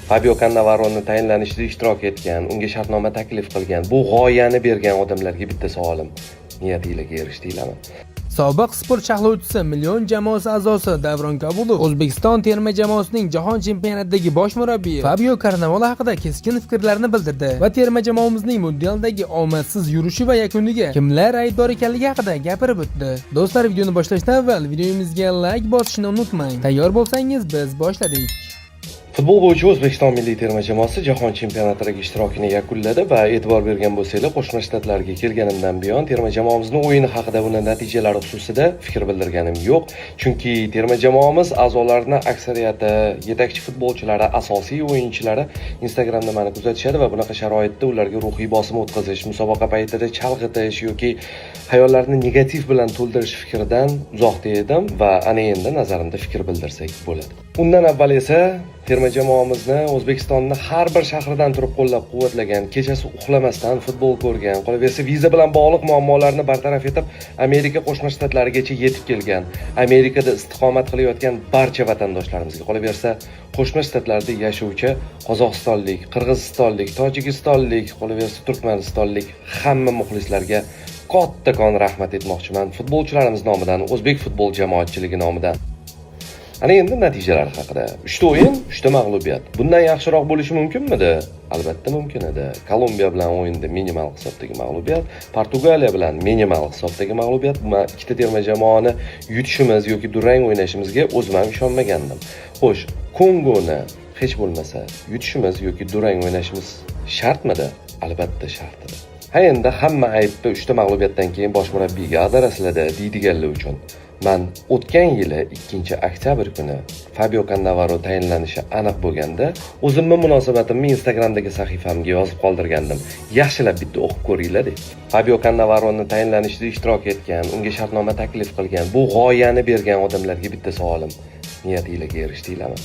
Fabio Cannavaro'ni tayinlanishida ishtirok etgan, unga shartnoma taklif qilgan, bu g'oyani bergan odamlarga bitta savolim: niyatingizga erishdinglarmi? Sobiq sport sharhlovchisi Million jamoasi a'zosi Davron Kabulov O'zbekiston terma jamoasining jahon chempionatidagi bosh murabbiyi Fabio Cannavaro haqida keskin fikrlarini bildirdi va terma jamoamizning mundialdagi omadsiz yurishi va yakuniga kimlar aybdor ekanligi haqida gapirib o'tdi. Do'stlar, videoni boshlashdan avval videomizga like bosishni unutmang. Tayyor bo'lsangiz biz boshladik. Futbol bo'yicha O'zbekiston milliy terma jamoasi jahon chempionatidagi ishtirokini yakunladi va e'tibor bergan bo'lsanglar, Qo'shma Shtatlarga kelganimdan buyon terma jamoamizning o'yini haqida, uning natijalari xususida fikr bildirganim yo'q. Chunki terma jamoamiz a'zolarining aksariyati, yetakchi futbolchilari, asosiy o'yinchilari Instagramda meni kuzatishadi va bunaqa sharoitda ularga ruhiy bosim o'tkazish, musobaqa paytida chalg'itish yoki hayollarini negativ bilan to'ldirish fikridan uzoqda edim va ana endi nazarimda fikr bildirsak bo'ladi. Undan avval esa terma jamoamizni O'zbekistonni har bir shahridan turib qo'llab-quvvatlagan, kechasi uxlamasdan futbol ko'rgan, qolaversa viza bilan bog'liq muammolarni bartaraf etib, Amerika Qo'shma Shtatlarigacha yetib kelgan, Amerikada istiqomat qilayotgan barcha vatandoshlarimizga, qolaversa Qo'shma Shtatlarda yashovchi Qozog'istonlik, Qirg'izistonlik, Tojikistonlik, qolaversa Turkmanistonlik hamma muxlislarga kattakon rahmat etmoqchiman. Futbolchilarimiz nomidan, o'zbek futbol jamoatchiligi nomidan. Ana endi natijalar haqida. 3 ta o'yin, 3 ta mag'lubiyat. Bundan yaxshiroq bo'lishi mumkinmidi? Albatta mumkin edi. Kolumbiya bilan o'yinda minimal hisobdagi mag'lubiyat, Portugaliya bilan minimal hisobdagi mag'lubiyat. Bu ikkita terma jamoani yutishimiz yoki durang o'ynashimizga o'zim ham ishonmagandim. Xo'sh, Kongoni hech bo'lmasa yutishimiz yoki durang o'ynashimiz shartmidi? Albatta shart edi. Ha endi hamma aybni 3 ta mag'lubiyatdan keyin bosh murabbiyga ag'darasiladi deydiganlar uchun. Men o'tgan yili 2-oktyabr kuni Fabio Cannavaro tayinlanishi aniq bo'lganda, o'zimning munosabatimni Instagramdagi sahifamga yozib qoldirgandim. Yaxshilab bitta o'qib ko'ringlar deb. Fabio Cannavaro'ni tayinlanishida ishtirok etgan, unga shartnoma taklif qilgan, bu g'oyani bergan odamlarga bitta savolim: niyatingizga erishdinglarmi?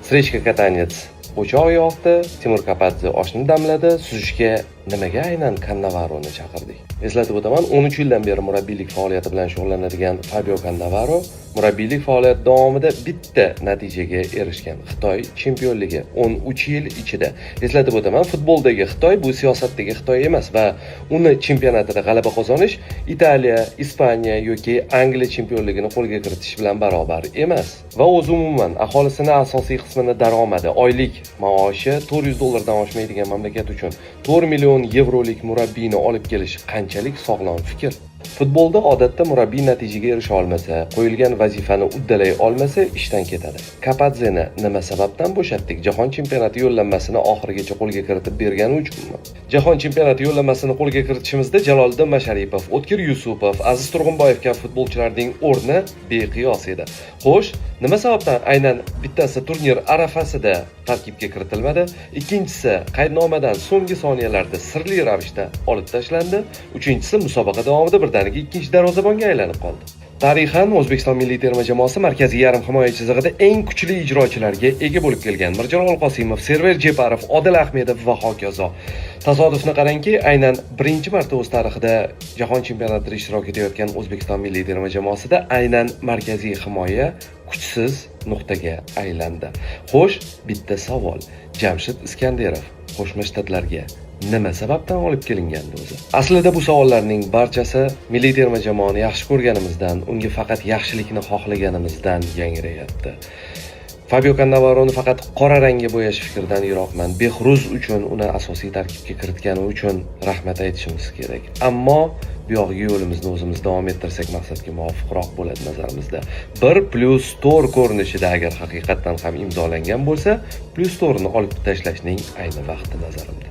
Srechka Katanets o'choq yoqdi, Timur Kapadze oshni damladi, suzishga nimaga aynan Cannavaroni chaqirdik? Eslatib o'taman, 13 yildan beri murabbiylik faoliyati bilan shug'ullanadigan Fabio Cannavaro murabbiylik faoliyati davomida bitta natijaga erishgan: Xitoy chempionligi 13 yil ichida. Eslatib o'taman, futboldagi Xitoy bu siyosatdagi Xitoy emas va uni chempionatida g'alaba qozonish Italiya, Ispaniya yoki Angliya chempionligini qo'lga kiritish bilan barobar emas. Va o'zi umuman aholisining asosiy qismini daromadi, oylik maoshi $400 dan oshmaydigan mamlakat uchun 4 million yevrolik murabbiyni olib kelish qanchalik sog'lom fikr? Futbolda odatda murabbiy natijaga erisha olmasa, qo'yilgan vazifani uddalay olmasa, ishdan ketadi. Kapadzeni nima sababdan bo'shatdik? Jahon chempionati yo'llanmasini oxirigacha qo'lga kiritib bergani uchunmi? Jahon chempionati yo'llanmasini qo'lga kiritishimizda Jaloliddin Masharipov, O'tkir Yusupov, Aziz Turg'unboyev kabi futbolchilarning o'rni beqiyos edi. Xo'sh, nima sababdan aynan bittasi turnir arafasida tarkibga kiritilmadi, ikkinchisi qaydnomadan so'nggi soniyalarda sirli ravishda olib tashlandi, uchinchisi musobaqa davomida birdaniga ikkinchi darvozabonga aylanib qoldi. Tarixan O'zbekiston milliy terma jamoasi markaziy yarim himoya chizig'ida eng kuchli ijrochilarga ega bo'lib kelgan. Mirjalol Olqosimov, Server Jeparov, Odil Ahmedov va hokazo. Tasodifni qarangki, aynan birinchi marta o'z tarixida jahon chempionatida ishtirok etayotgan O'zbekiston milliy terma jamoasida aynan markaziy himoya kuchsiz nuqtaga aylandi. Xo'sh, bitta savol. Jamshid Iskanderov Qo'shma Shtatlarga nima sababdan olib kelingandi o'zi? Aslida bu savollarning barchasi milliy terma jamoani yaxshi ko'rganimizdan, unga faqat yaxshilikni xohlaganimizdan yangrayapti. Fabio Cannavaroni faqat qora rangga bo'yash fikridan yiroqman. Behruz uchun uni asosiy tarkibga kiritgani uchun rahmat aytishimiz kerak. Ammo bu yog'iga yo'limizni o'zimiz davom ettirsak maqsadga muvofiqroq bo'ladi nazarimizda. 1+4 ko'rinishida agar haqiqatan ham imzolangan bo'lsa, +4ni olib tashlashning ayni vaqti nazarimda.